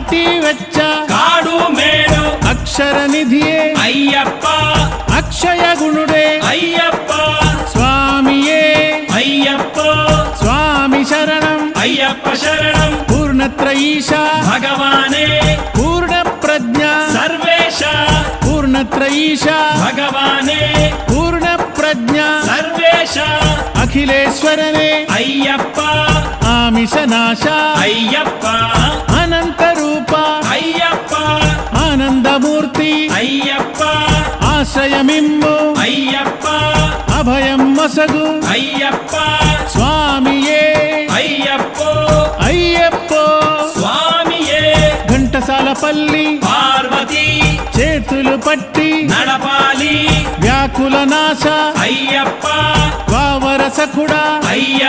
దాటి వచ్చ కాడు మేడు అక్షర నిధియే అయ్యప్ప అక్షయ గుణుడే అయ్యప్ప స్వామియే అయ్యప్ప స్వామి శరణం అయ్యప్ప శరణం పూర్ణత్రయీశ భగవానే పూర్ణ ప్రజ్ఞ సర్వేశ పూర్ణత్రయీశ భగవానే పూర్ణ ప్రజ్ఞ సర్వేశ అఖిలేశ్వరనే అయ్యప్ప ఆమిష నాశ అయ్యప్ప అనంత రూప అయ్యప్ప ఆనందమూర్తి అయ్యప్ప ఆశ్రయమిమ్ము అయ్యప్ప అభయం మసగు అయ్యప్ప స్వామియే అయ్యప్పో అయ్యప్పో స్వామియే ఘంటసాలపల్లి పార్వతీ చేతులు పట్టి నడపాలి వ్యాకుల నాశ అయ్యప్ప వావర సఖుడా అయ్యప్ప